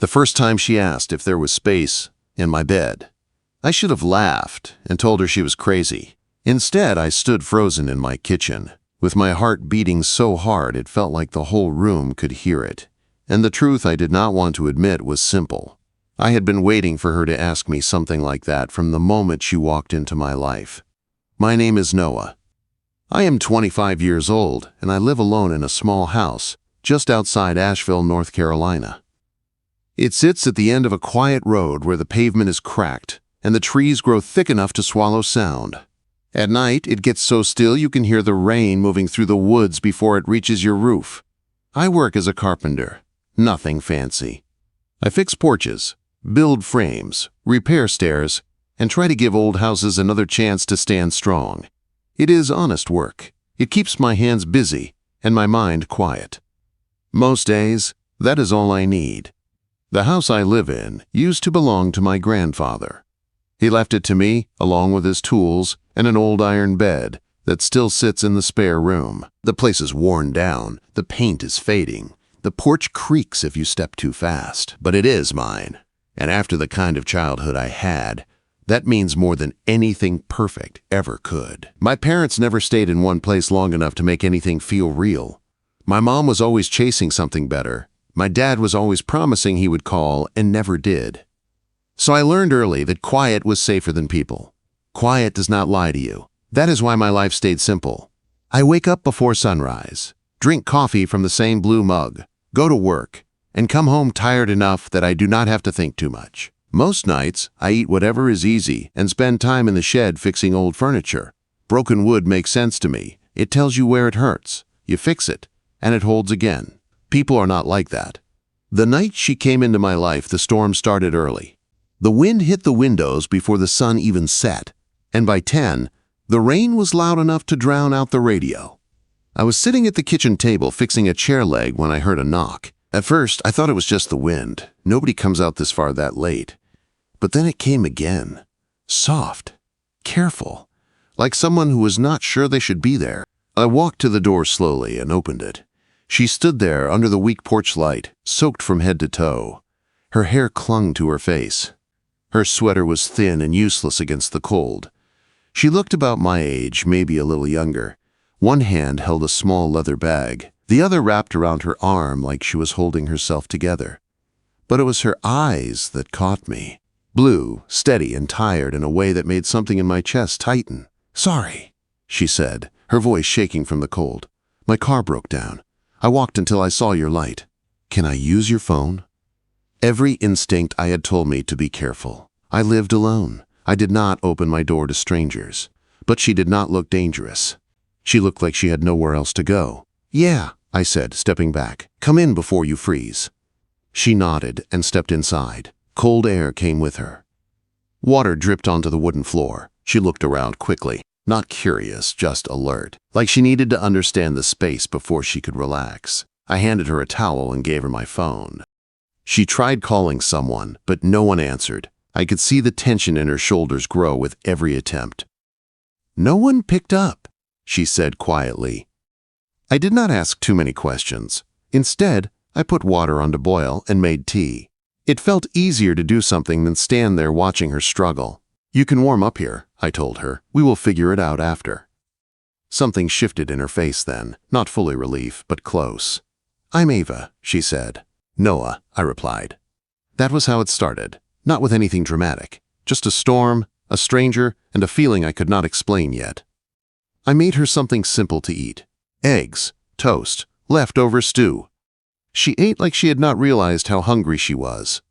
The first time she asked if there was space in my bed. I should have laughed and told her she was crazy. Instead, I stood frozen in my kitchen, with my heart beating so hard it felt like the whole room could hear it. And the truth I did not want to admit was simple. I had been waiting for her to ask me something like that from the moment she walked into my life. My name is Noah. I am 25 years old, and I live alone in a small house just outside Asheville, North Carolina. It sits at the end of a quiet road where the pavement is cracked and the trees grow thick enough to swallow sound. At night, it gets so still you can hear the rain moving through the woods before it reaches your roof. I work as a carpenter. Nothing fancy. I fix porches, build frames, repair stairs, and try to give old houses another chance to stand strong. It is honest work. It keeps my hands busy and my mind quiet. Most days, that is all I need. The house I live in used to belong to my grandfather. He left it to me, along with his tools and an old iron bed that still sits in the spare room. The place is worn down, the paint is fading, the porch creaks if you step too fast, but it is mine. And after the kind of childhood I had, that means more than anything perfect ever could. My parents never stayed in one place long enough to make anything feel real. My mom was always chasing something better. My dad was always promising he would call and never did. So I learned early that quiet was safer than people. Quiet does not lie to you. That is why my life stayed simple. I wake up before sunrise, drink coffee from the same blue mug, go to work, and come home tired enough that I do not have to think too much. Most nights, I eat whatever is easy and spend time in the shed fixing old furniture. Broken wood makes sense to me. It tells you where it hurts. You fix it, and it holds again. People are not like that. The night she came into my life, the storm started early. The wind hit the windows before the sun even set, and by 10, the rain was loud enough to drown out the radio. I was sitting at the kitchen table fixing a chair leg when I heard a knock. At first, I thought it was just the wind. Nobody comes out this far that late. But then it came again. Soft, careful, like someone who was not sure they should be there. I walked to the door slowly and opened it. She stood there under the weak porch light, soaked from head to toe. Her hair clung to her face. Her sweater was thin and useless against the cold. She looked about my age, maybe a little younger. One hand held a small leather bag, the other wrapped around her arm like she was holding herself together. But it was her eyes that caught me. Blue, steady, and tired in a way that made something in my chest tighten. "Sorry," she said, her voice shaking from the cold. "My car broke down. I walked until I saw your light. Can I use your phone?" Every instinct I had told me to be careful. I lived alone. I did not open my door to strangers. But she did not look dangerous. She looked like she had nowhere else to go. "Yeah," I said, stepping back. "Come in before you freeze." She nodded and stepped inside. Cold air came with her. Water dripped onto the wooden floor. She looked around quickly. Not curious, just alert, like she needed to understand the space before she could relax. I handed her a towel and gave her my phone. She tried calling someone, but no one answered. I could see the tension in her shoulders grow with every attempt. "No one picked up," she said quietly. I did not ask too many questions. Instead, I put water on to boil and made tea. It felt easier to do something than stand there watching her struggle. "You can warm up here," I told her. "We will figure it out after." Something shifted in her face then, not fully relief, but close. "I'm Ava," she said. "Noah," I replied. That was how it started, not with anything dramatic, just a storm, a stranger, and a feeling I could not explain yet. I made her something simple to eat. Eggs, toast, leftover stew. She ate like she had not realized how hungry she was.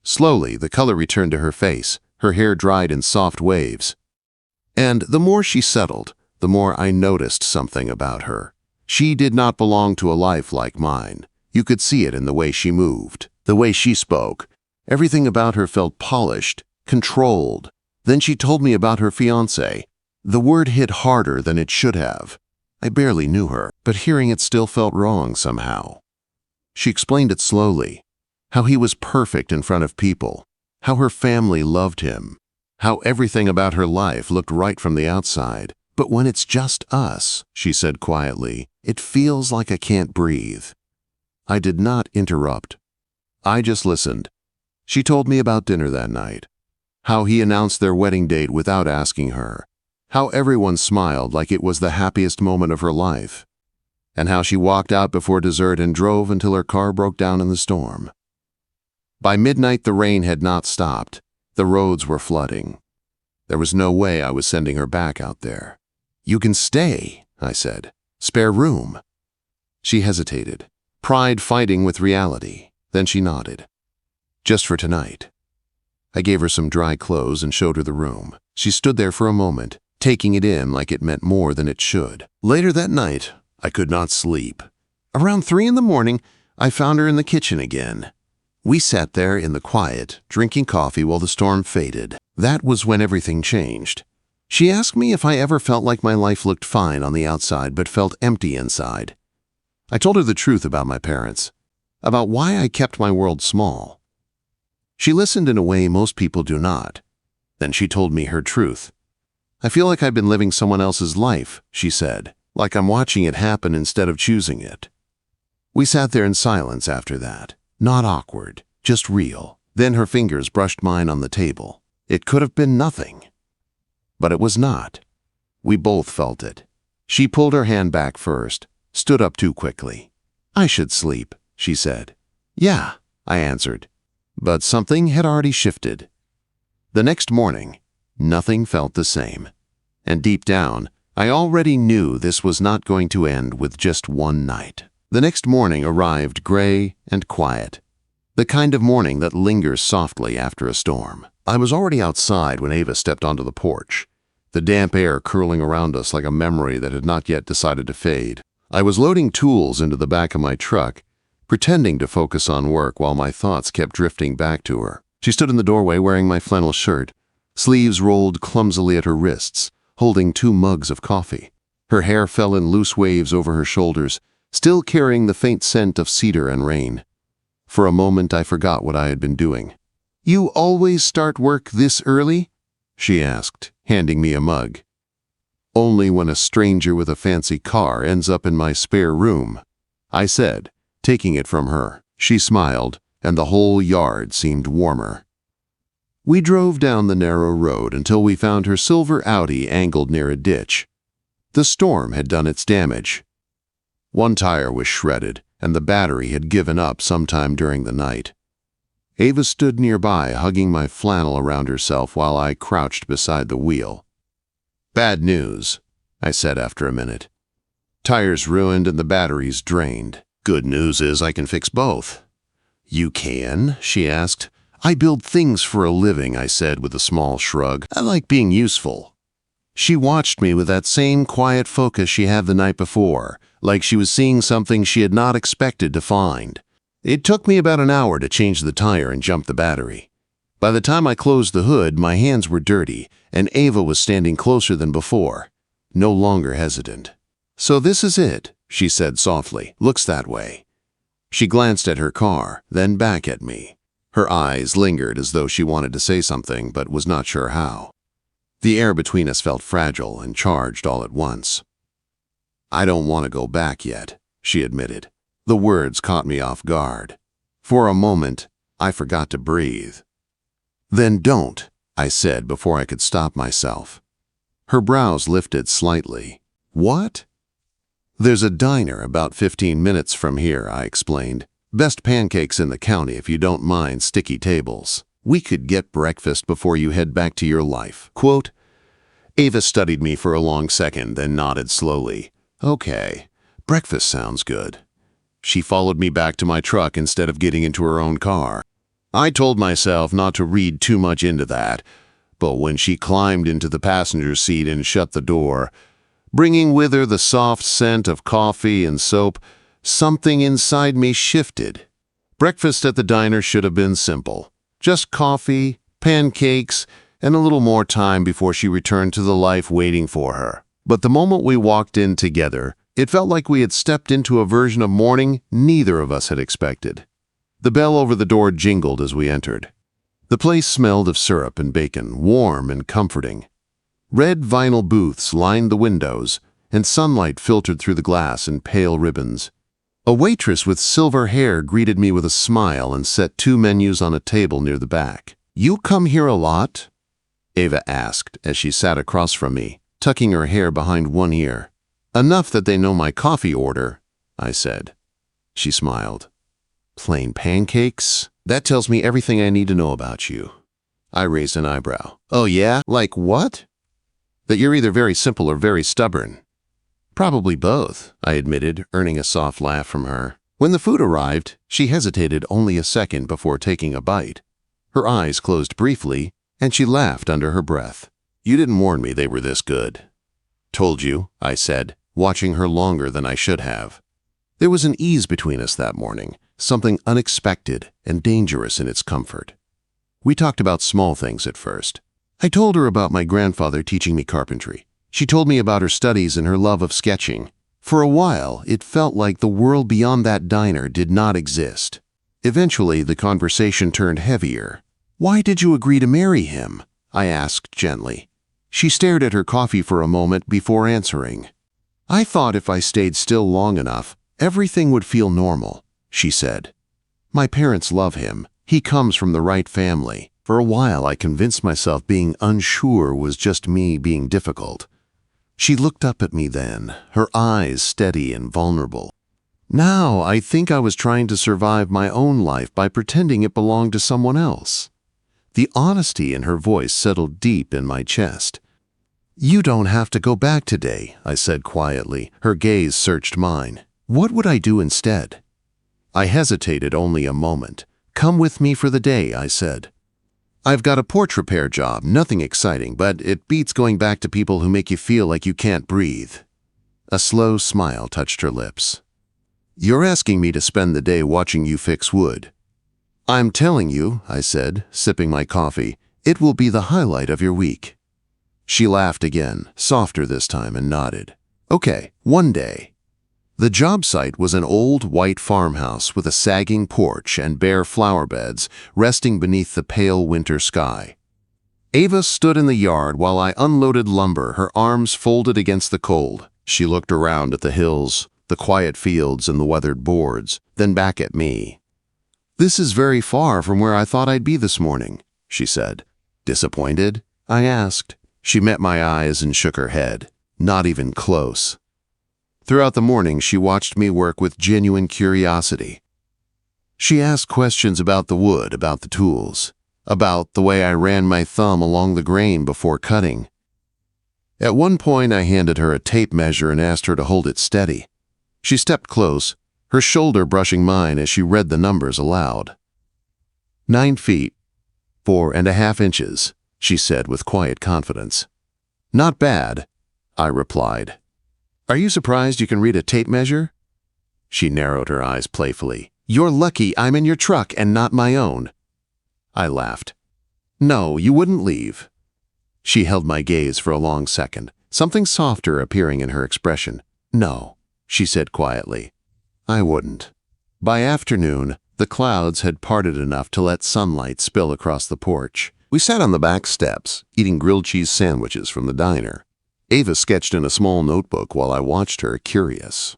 Slowly, the color returned to her face. Her hair dried in soft waves. And the more she settled, the more I noticed something about her. She did not belong to a life like mine. You could see it in the way she moved, the way she spoke. Everything about her felt polished, controlled. Then she told me about her fiancé. The word hit harder than it should have. I barely knew her, but hearing it still felt wrong somehow. She explained it slowly, how he was perfect in front of people, how her family loved him, how everything about her life looked right from the outside. "But when it's just us," she said quietly, "it feels like I can't breathe." I did not interrupt. I just listened. She told me about dinner that night, how he announced their wedding date without asking her, how everyone smiled like it was the happiest moment of her life, and how she walked out before dessert and drove until her car broke down in the storm. By midnight, the rain had not stopped. The roads were flooding. There was no way I was sending her back out there. "You can stay," I said. "Spare room." She hesitated, pride fighting with reality. Then she nodded. "Just for tonight." I gave her some dry clothes and showed her the room. She stood there for a moment, taking it in like it meant more than it should. Later that night, I could not sleep. Around 3 in the morning, I found her in the kitchen again. We sat there in the quiet, drinking coffee while the storm faded. That was when everything changed. She asked me if I ever felt like my life looked fine on the outside but felt empty inside. I told her the truth about my parents, about why I kept my world small. She listened in a way most people do not. Then she told me her truth. "I feel like I've been living someone else's life," she said, "like I'm watching it happen instead of choosing it." We sat there in silence after that, not awkward, just real. Then her fingers brushed mine on the table. It could have been nothing. But it was not. We both felt it. She pulled her hand back first, stood up too quickly. "I should sleep," she said. "Yeah," I answered. But something had already shifted. The next morning, nothing felt the same. And deep down, I already knew this was not going to end with just one night. The next morning arrived gray and quiet, the kind of morning that lingers softly after a storm. I was already outside when Ava stepped onto the porch, the damp air curling around us like a memory that had not yet decided to fade. I was loading tools into the back of my truck, pretending to focus on work while my thoughts kept drifting back to her. She stood in the doorway wearing my flannel shirt, sleeves rolled clumsily at her wrists, holding 2 mugs of coffee. Her hair fell in loose waves over her shoulders, still carrying the faint scent of cedar and rain. For a moment, I forgot what I had been doing. "You always start work this early?" she asked, handing me a mug. "Only when a stranger with a fancy car ends up in my spare room," I said, taking it from her. She smiled, and the whole yard seemed warmer. We drove down the narrow road until we found her silver Audi angled near a ditch. The storm had done its damage. One tire was shredded, and the battery had given up sometime during the night. Ava stood nearby, hugging my flannel around herself while I crouched beside the wheel. "Bad news," I said after a minute. "Tires ruined and the batteries drained. Good news is I can fix both." "You can?" she asked. "I build things for a living," I said with a small shrug. "I like being useful." She watched me with that same quiet focus she had the night before, like she was seeing something she had not expected to find. It took me about an hour to change the tire and jump the battery. By the time I closed the hood, my hands were dirty, and Ava was standing closer than before, no longer hesitant. "So this is it," she said softly. "Looks that way." She glanced at her car, then back at me. Her eyes lingered as though she wanted to say something but was not sure how. The air between us felt fragile and charged all at once. "I don't want to go back yet," she admitted. The words caught me off guard. For a moment, I forgot to breathe. "Then don't," I said before I could stop myself. Her brows lifted slightly. "What?" "There's a diner about 15 minutes from here," I explained. "Best pancakes in the county if you don't mind sticky tables. We could get breakfast before you head back to your life." Quote. Ava studied me for a long second, then nodded slowly. "Okay, breakfast sounds good." She followed me back to my truck instead of getting into her own car. I told myself not to read too much into that, but when she climbed into the passenger seat and shut the door, bringing with her the soft scent of coffee and soap, something inside me shifted. Breakfast at the diner should have been simple. Just coffee, pancakes, and a little more time before she returned to the life waiting for her. But the moment we walked in together, it felt like we had stepped into a version of morning neither of us had expected. The bell over the door jingled as we entered. The place smelled of syrup and bacon, warm and comforting. Red vinyl booths lined the windows, and sunlight filtered through the glass in pale ribbons. A waitress with silver hair greeted me with a smile and set 2 menus on a table near the back. "You come here a lot?" Ava asked as she sat across from me, tucking her hair behind one ear. "Enough that they know my coffee order," I said. She smiled. "Plain pancakes? That tells me everything I need to know about you." I raised an eyebrow. "Oh yeah? Like what?" "That you're either very simple or very stubborn." "Probably both," I admitted, earning a soft laugh from her. When the food arrived, she hesitated only a second before taking a bite. Her eyes closed briefly, and she laughed under her breath. "You didn't warn me they were this good." "Told you," I said, watching her longer than I should have. There was an ease between us that morning, something unexpected and dangerous in its comfort. We talked about small things at first. I told her about my grandfather teaching me carpentry. She told me about her studies and her love of sketching. For a while, it felt like the world beyond that diner did not exist. Eventually, the conversation turned heavier. "Why did you agree to marry him?" I asked gently. She stared at her coffee for a moment before answering. "I thought if I stayed still long enough, everything would feel normal," she said. "My parents love him. He comes from the right family." For a while, I convinced myself being unsure was just me being difficult. She looked up at me then, her eyes steady and vulnerable. Now, I think I was trying to survive my own life by pretending it belonged to someone else. The honesty in her voice settled deep in my chest. "You don't have to go back today," I said quietly. Her gaze searched mine. "What would I do instead?" I hesitated only a moment. "Come with me for the day," I said. "I've got a porch repair job, nothing exciting, but it beats going back to people who make you feel like you can't breathe." A slow smile touched her lips. "You're asking me to spend the day watching you fix wood." "I'm telling you," I said, sipping my coffee, "it will be the highlight of your week." She laughed again, softer this time, and nodded. "Okay, one day." The job site was an old white farmhouse with a sagging porch and bare flower beds resting beneath the pale winter sky. Ava stood in the yard while I unloaded lumber, her arms folded against the cold. She looked around at the hills, the quiet fields, and the weathered boards, then back at me. "This is very far from where I thought I'd be this morning," she said. "Disappointed?" I asked. She met my eyes and shook her head. "Not even close." Throughout the morning, she watched me work with genuine curiosity. She asked questions about the wood, about the tools, about the way I ran my thumb along the grain before cutting. At one point, I handed her a tape measure and asked her to hold it steady. She stepped close, her shoulder brushing mine as she read the numbers aloud. 9 feet, 4.5 inches, she said with quiet confidence. "Not bad," I replied. "Are you surprised you can read a tape measure?" She narrowed her eyes playfully. "You're lucky I'm in your truck and not my own." I laughed. "No, you wouldn't leave." She held my gaze for a long second, something softer appearing in her expression. "No," she said quietly. "I wouldn't." By afternoon, the clouds had parted enough to let sunlight spill across the porch. We sat on the back steps, eating grilled cheese sandwiches from the diner. Ava sketched in a small notebook while I watched her, curious.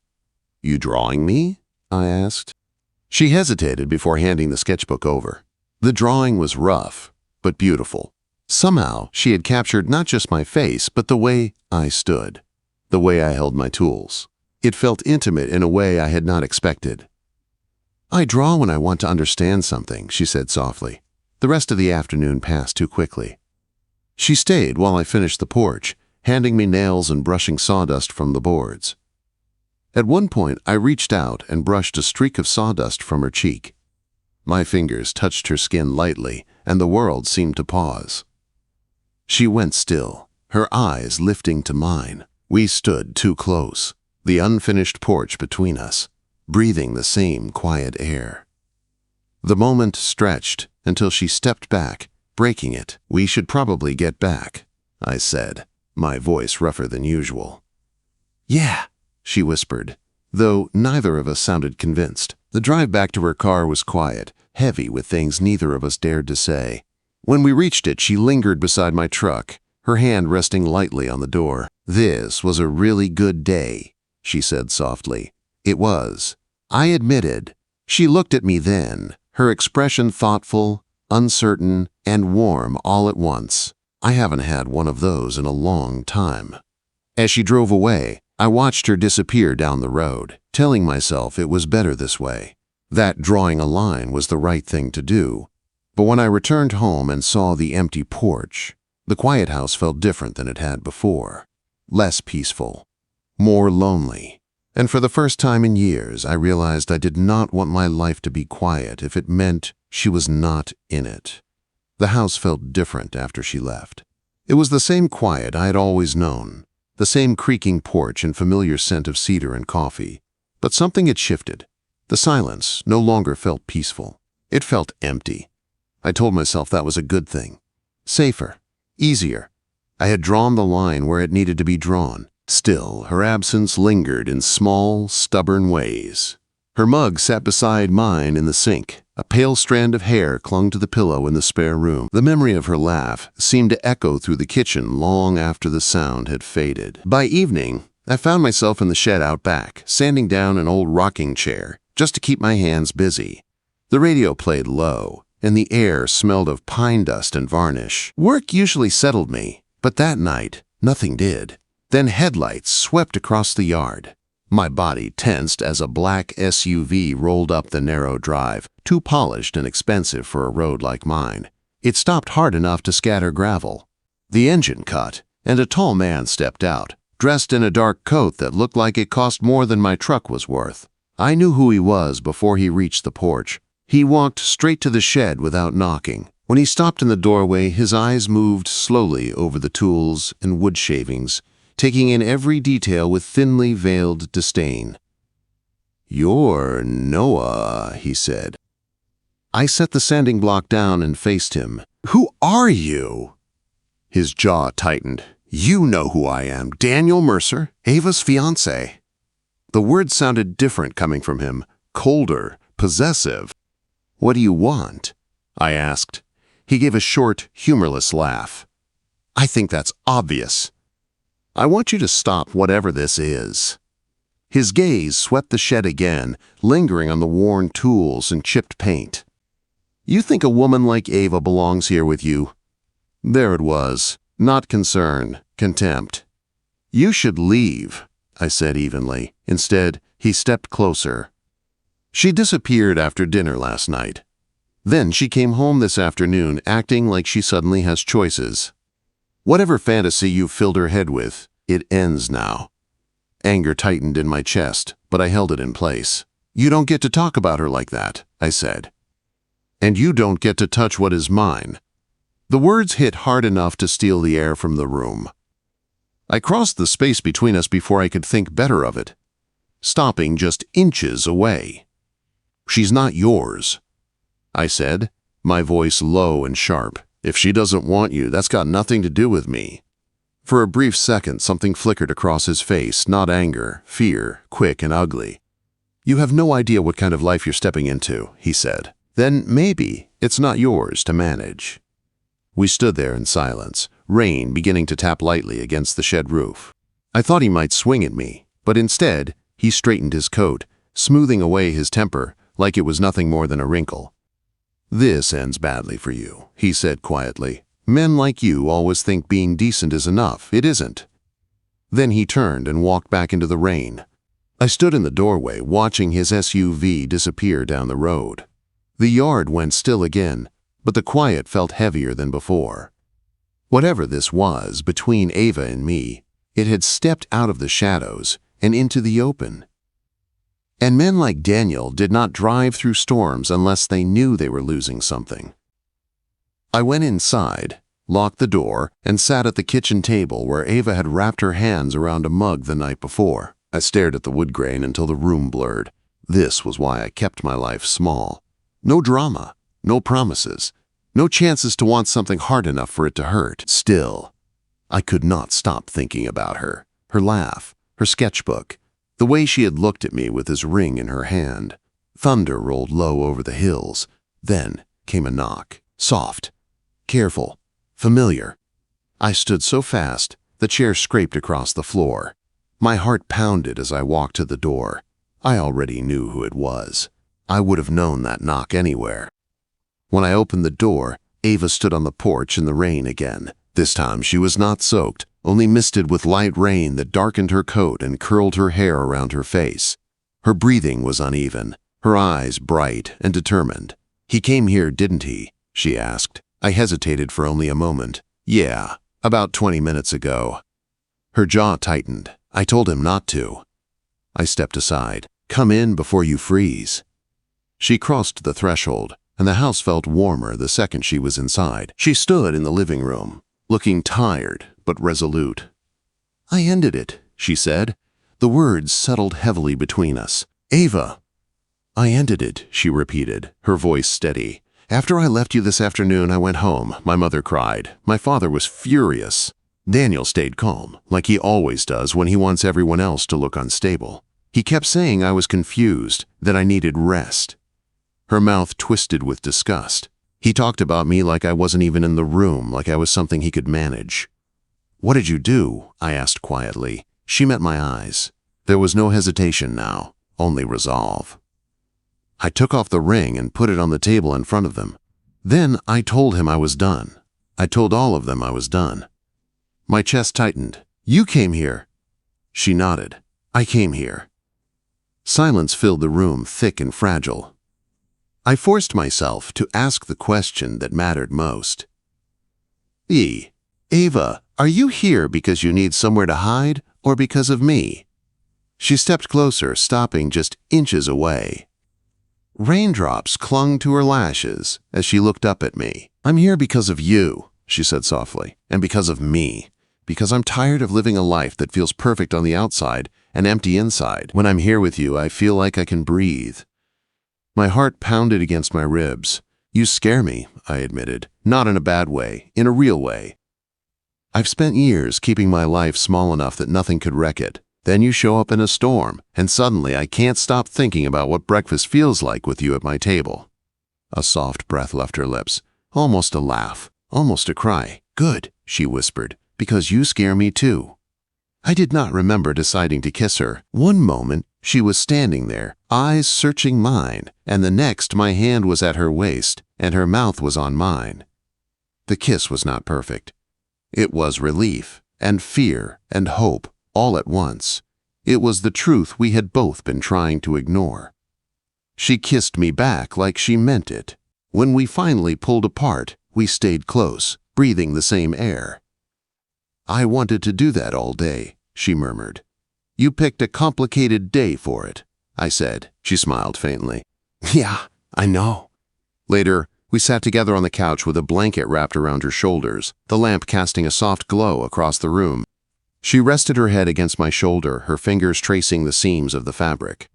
"You drawing me?" I asked. She hesitated before handing the sketchbook over. The drawing was rough, but beautiful. Somehow, she had captured not just my face, but the way I stood, the way I held my tools. It felt intimate in a way I had not expected. "I draw when I want to understand something," she said softly. The rest of the afternoon passed too quickly. She stayed while I finished the porch, handing me nails and brushing sawdust from the boards. At one point, I reached out and brushed a streak of sawdust from her cheek. My fingers touched her skin lightly, and the world seemed to pause. She went still, her eyes lifting to mine. We stood too close, the unfinished porch between us, breathing the same quiet air. The moment stretched until she stepped back, breaking it. "We should probably get back," I said, my voice rougher than usual. "Yeah," she whispered, though neither of us sounded convinced. The drive back to her car was quiet, heavy with things neither of us dared to say. When we reached it, she lingered beside my truck, her hand resting lightly on the door. "This was a really good day," she said softly. "It was. I admitted. She looked at me then, her expression thoughtful, uncertain, and warm all at once. I haven't had one of those in a long time. As she drove away, I watched her disappear down the road, telling myself it was better this way. That drawing a line was the right thing to do. But when I returned home and saw the empty porch, the quiet house felt different than it had before. Less peaceful, more lonely. And for the first time in years, I realized I did not want my life to be quiet if it meant she was not in it. The house felt different after she left. It was the same quiet I had always known, the same creaking porch and familiar scent of cedar and coffee. But something had shifted. The silence no longer felt peaceful. It felt empty. I told myself that was a good thing. Safer. Easier. I had drawn the line where it needed to be drawn. Still, her absence lingered in small, stubborn ways. Her mug sat beside mine in the sink. A pale strand of hair clung to the pillow in the spare room. The memory of her laugh seemed to echo through the kitchen long after the sound had faded. By evening, I found myself in the shed out back, sanding down an old rocking chair, just to keep my hands busy. The radio played low, and the air smelled of pine dust and varnish. Work usually settled me, but that night, nothing did. Then headlights swept across the yard. My body tensed as a black SUV rolled up the narrow drive, too polished and expensive for a road like mine. It stopped hard enough to scatter gravel. The engine cut, and a tall man stepped out, dressed in a dark coat that looked like it cost more than my truck was worth. I knew who he was before he reached the porch. He walked straight to the shed without knocking. When he stopped in the doorway, his eyes moved slowly over the tools and wood shavings, taking in every detail with thinly veiled disdain. "You're Noah," he said. I set the sanding block down and faced him. "Who are you?" His jaw tightened. "You know who I am, Daniel Mercer, Ava's fiancé." The words sounded different coming from him, colder, possessive. "What do you want?" I asked. He gave a short, humorless laugh. "I think that's obvious. I want you to stop whatever this is." His gaze swept the shed again, lingering on the worn tools and chipped paint. "You think a woman like Ava belongs here with you?" There it was, not concern, contempt. "You should leave," I said evenly. Instead, he stepped closer. "She disappeared after dinner last night. Then she came home this afternoon acting like she suddenly has choices. Whatever fantasy you've filled her head with, it ends now." Anger tightened in my chest, but I held it in place. "You don't get to talk about her like that," I said. "And you don't get to touch what is mine." The words hit hard enough to steal the air from the room. I crossed the space between us before I could think better of it, stopping just inches away. "She's not yours," I said, my voice low and sharp. "If she doesn't want you, that's got nothing to do with me." For a brief second, something flickered across his face, not anger, fear, quick and ugly. "You have no idea what kind of life you're stepping into," he said. "Then maybe it's not yours to manage." We stood there in silence, rain beginning to tap lightly against the shed roof. I thought he might swing at me, but instead, he straightened his coat, smoothing away his temper like it was nothing more than a wrinkle. "This ends badly for you," he said quietly. "Men like you always think being decent is enough. It isn't." Then he turned and walked back into the rain. I stood in the doorway watching his SUV disappear down the road. The yard went still again, but the quiet felt heavier than before. Whatever this was between Ava and me, it had stepped out of the shadows and into the open. And men like Daniel did not drive through storms unless they knew they were losing something. I went inside, locked the door, and sat at the kitchen table where Ava had wrapped her hands around a mug the night before. I stared at the wood grain until the room blurred. This was why I kept my life small. No drama, no promises, no chances to want something hard enough for it to hurt. Still, I could not stop thinking about her, her laugh, her sketchbook, the way she had looked at me with his ring in her hand. Thunder rolled low over the hills. Then came a knock, soft, careful, familiar. I stood so fast, the chair scraped across the floor. My heart pounded as I walked to the door. I already knew who it was. I would have known that knock anywhere. When I opened the door, Ava stood on the porch in the rain again. This time she was not soaked, only misted with light rain that darkened her coat and curled her hair around her face. Her breathing was uneven, her eyes bright and determined. "He came here, didn't he?" she asked. I hesitated for only a moment. "Yeah, about 20 minutes ago." Her jaw tightened. I told him not to. I stepped aside. "Come in before you freeze." She crossed the threshold, and the house felt warmer the second she was inside. She stood in the living room, looking tired but resolute. "I ended it," she said. The words settled heavily between us. "Ava." "I ended it," she repeated, her voice steady. "After I left you this afternoon, I went home. My mother cried. My father was furious. Daniel stayed calm, like he always does when he wants everyone else to look unstable. He kept saying I was confused, that I needed rest." Her mouth twisted with disgust. "He talked about me like I wasn't even in the room, like I was something he could manage." "What did you do?" I asked quietly. She met my eyes. There was no hesitation now, only resolve. "I took off the ring and put it on the table in front of them. Then I told him I was done. I told all of them I was done." My chest tightened. "You came here." She nodded. "I came here." Silence filled the room, thick and fragile. I forced myself to ask the question that mattered most. "Ava, are you here because you need somewhere to hide or because of me?" She stepped closer, stopping just inches away. Raindrops clung to her lashes as she looked up at me. "I'm here because of you," she said softly, "and because of me. Because I'm tired of living a life that feels perfect on the outside and empty inside. When I'm here with you, I feel like I can breathe." My heart pounded against my ribs. "You scare me," I admitted. "Not in a bad way, in a real way. I've spent years keeping my life small enough that nothing could wreck it. Then you show up in a storm, and suddenly I can't stop thinking about what breakfast feels like with you at my table." A soft breath left her lips, almost a laugh, almost a cry. "Good," she whispered, "because you scare me too." I did not remember deciding to kiss her. One moment, she was standing there, eyes searching mine, and the next my hand was at her waist, and her mouth was on mine. The kiss was not perfect. It was relief, and fear, and hope, all at once. It was the truth we had both been trying to ignore. She kissed me back like she meant it. When we finally pulled apart, we stayed close, breathing the same air. "I wanted to do that all day," she murmured. "You picked a complicated day for it," I said. She smiled faintly. "Yeah, I know." Later, we sat together on the couch with a blanket wrapped around her shoulders, the lamp casting a soft glow across the room. She rested her head against my shoulder, her fingers tracing the seams of the fabric.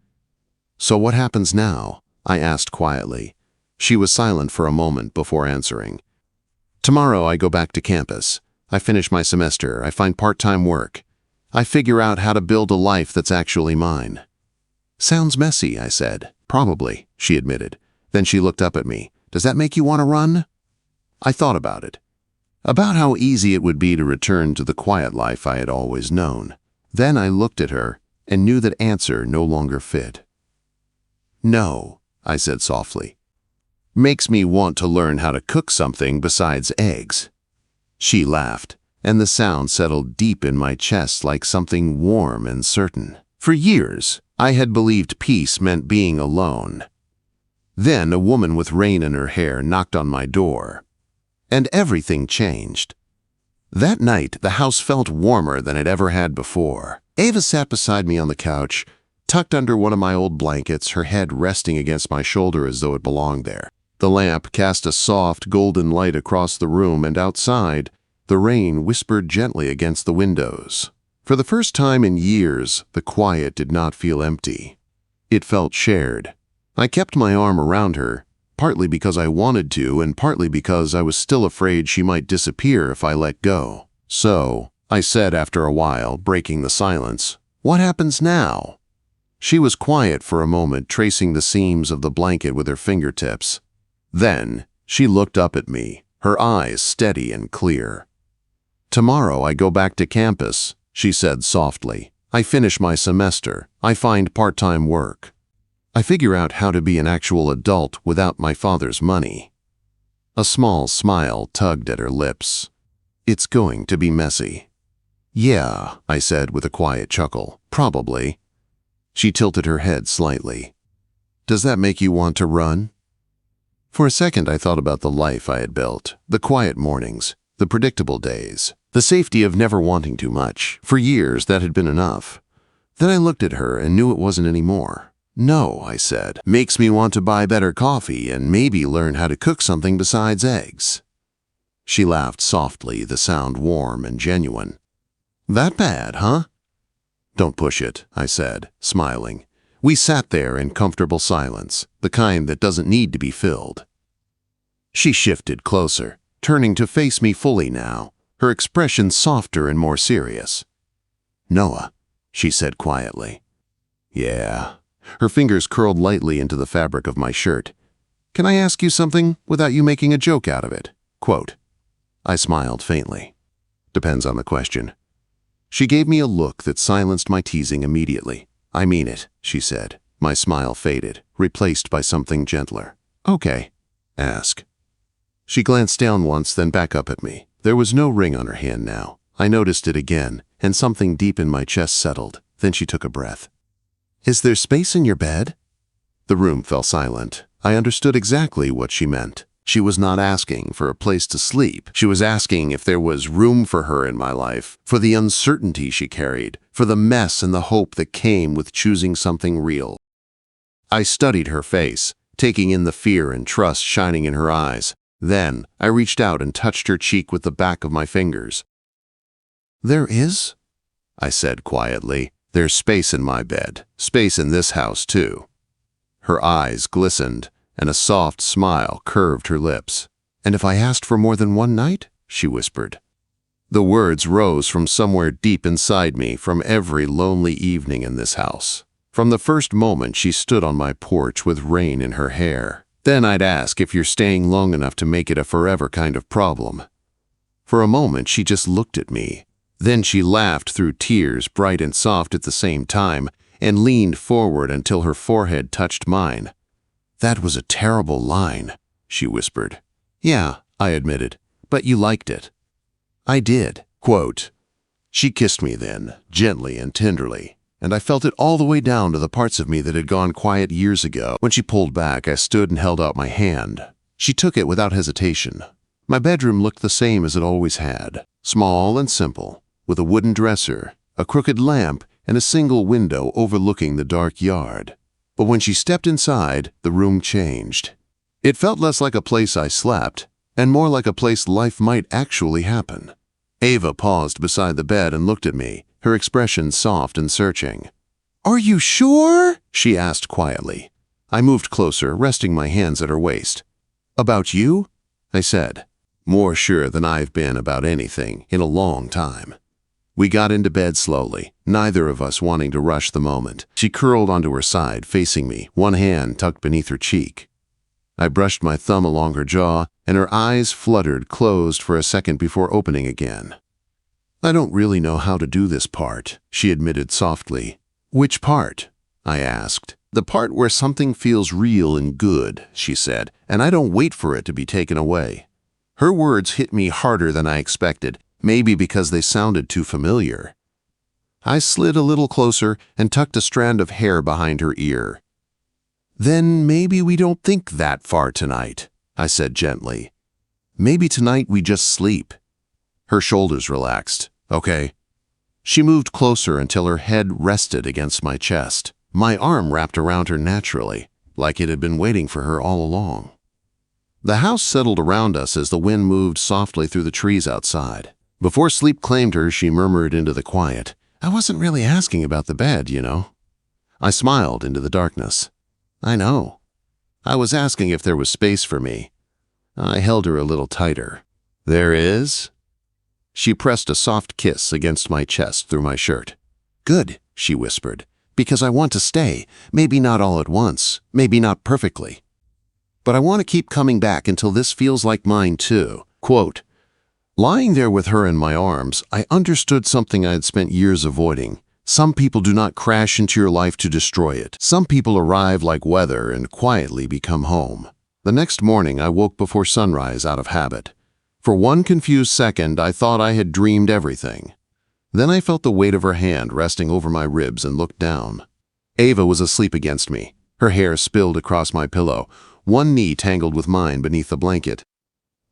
"So what happens now?" I asked quietly. She was silent for a moment before answering. "Tomorrow I go back to campus. I finish my semester, I find part-time work. I figure out how to build a life that's actually mine." "Sounds messy," I said. "Probably," she admitted. Then she looked up at me. "Does that make you want to run?" I thought about it. About how easy it would be to return to the quiet life I had always known. Then I looked at her and knew that answer no longer fit. "No," I said softly. "Makes me want to learn how to cook something besides eggs." She laughed, and the sound settled deep in my chest like something warm and certain. For years, I had believed peace meant being alone. Then a woman with rain in her hair knocked on my door, and everything changed. That night, the house felt warmer than it ever had before. Ava sat beside me on the couch, tucked under one of my old blankets, her head resting against my shoulder as though it belonged there. The lamp cast a soft, golden light across the room, and outside, the rain whispered gently against the windows. For the first time in years, the quiet did not feel empty. It felt shared. I kept my arm around her, partly because I wanted to and partly because I was still afraid she might disappear if I let go. "So," I said after a while, breaking the silence, "what happens now?" She was quiet for a moment, tracing the seams of the blanket with her fingertips. Then she looked up at me, her eyes steady and clear. "Tomorrow I go back to campus," she said softly. I finish my semester. I find part-time work. I figure out how to be an actual adult without my father's money. A small smile tugged at her lips. It's going to be messy. Yeah, I said with a quiet chuckle. Probably. She tilted her head slightly. Does that make you want to run? For a second I thought about the life I had built, the quiet mornings, the predictable days, the safety of never wanting too much. For years that had been enough. Then I looked at her and knew it wasn't anymore. No, I said, makes me want to buy better coffee and maybe learn how to cook something besides eggs. She laughed softly, the sound warm and genuine. That bad, huh? Don't push it, I said, smiling. We sat there in comfortable silence, the kind that doesn't need to be filled. She shifted closer, turning to face me fully now, her expression softer and more serious. Noah, she said quietly. Yeah. Her fingers curled lightly into the fabric of my shirt. Can I ask you something without you making a joke out of it? Quote. I smiled faintly. Depends on the question. She gave me a look that silenced my teasing immediately. I mean it, she said. My smile faded, replaced by something gentler. Okay. Ask. She glanced down once, then back up at me. There was no ring on her hand now. I noticed it again, and something deep in my chest settled. Then she took a breath. Is there space in your bed? The room fell silent. I understood exactly what she meant. She was not asking for a place to sleep. She was asking if there was room for her in my life, for the uncertainty she carried, for the mess and the hope that came with choosing something real. I studied her face, taking in the fear and trust shining in her eyes. Then I reached out and touched her cheek with the back of my fingers. There is? I said quietly. There's space in my bed, space in this house too. Her eyes glistened, and a soft smile curved her lips. And if I asked for more than one night? She whispered. The words rose from somewhere deep inside me from every lonely evening in this house. From the first moment she stood on my porch with rain in her hair. Then I'd ask if you're staying long enough to make it a forever kind of problem. For a moment she just looked at me. Then she laughed through tears, bright and soft at the same time, and leaned forward until her forehead touched mine. That was a terrible line, she whispered. Yeah, I admitted, but you liked it. I did. Quote. She kissed me then, gently and tenderly, and I felt it all the way down to the parts of me that had gone quiet years ago. When she pulled back, I stood and held out my hand. She took it without hesitation. My bedroom looked the same as it always had, small and simple, with a wooden dresser, a crooked lamp, and a single window overlooking the dark yard. But when she stepped inside, the room changed. It felt less like a place I slept, and more like a place life might actually happen. Ava paused beside the bed and looked at me, her expression soft and searching. Are you sure? She asked quietly. I moved closer, resting my hands at her waist. About you? I said, more sure than I've been about anything in a long time. We got into bed slowly, neither of us wanting to rush the moment. She curled onto her side, facing me, one hand tucked beneath her cheek. I brushed my thumb along her jaw, and her eyes fluttered closed for a second before opening again. I don't really know how to do this part, she admitted softly. Which part? I asked. The part where something feels real and good, she said, and I don't wait for it to be taken away. Her words hit me harder than I expected. Maybe because they sounded too familiar. I slid a little closer and tucked a strand of hair behind her ear. Then maybe we don't think that far tonight, I said gently. Maybe tonight we just sleep. Her shoulders relaxed. Okay. She moved closer until her head rested against my chest. My arm wrapped around her naturally, like it had been waiting for her all along. The house settled around us as the wind moved softly through the trees outside. Before sleep claimed her, she murmured into the quiet, I wasn't really asking about the bed, you know. I smiled into the darkness. I know. I was asking if there was space for me. I held her a little tighter. There is? She pressed a soft kiss against my chest through my shirt. Good, she whispered, because I want to stay, maybe not all at once, maybe not perfectly. But I want to keep coming back until this feels like mine too. Quote, lying there with her in my arms, I understood something I had spent years avoiding, Some people do not crash into your life to destroy it. Some people arrive like weather and quietly become home. The next morning, I woke before sunrise out of habit. For one confused second, I thought I had dreamed everything. Then I felt the weight of her hand resting over my ribs and looked down. Ava was asleep against me, her hair spilled across my pillow, one knee tangled with mine beneath the blanket.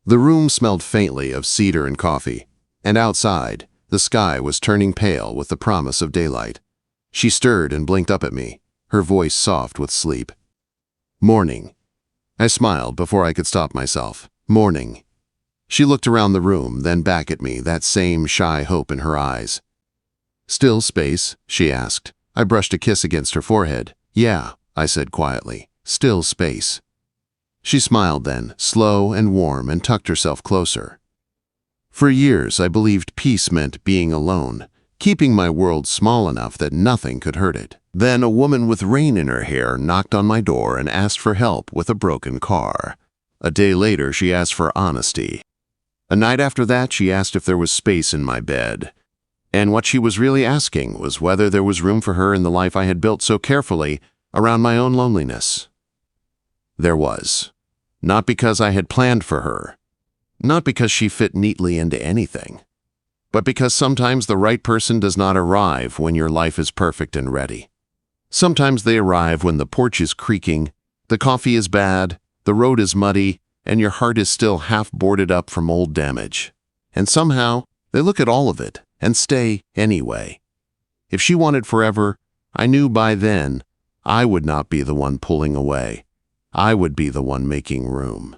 The room smelled faintly of cedar and coffee, and outside, the sky was turning pale with the promise of daylight. She stirred and blinked up at me, her voice soft with sleep. "Morning." I smiled before I could stop myself. "Morning." She looked around the room, then back at me, that same shy hope in her eyes. "Still space?" she asked. I brushed a kiss against her forehead. "Yeah," I said quietly. "Still space." She smiled then, slow and warm, and tucked herself closer. For years, I believed peace meant being alone, keeping my world small enough that nothing could hurt it. Then a woman with rain in her hair knocked on my door and asked for help with a broken car. A day later, she asked for honesty. A night after that, she asked if there was space in my bed. And what she was really asking was whether there was room for her in the life I had built so carefully around my own loneliness. There was. Not because I had planned for her. Not because she fit neatly into anything. But because sometimes the right person does not arrive when your life is perfect and ready. Sometimes they arrive when the porch is creaking, the coffee is bad, the road is muddy, and your heart is still half boarded up from old damage. And somehow, they look at all of it and stay anyway. If she wanted forever, I knew by then I would not be the one pulling away. I would be the one making room.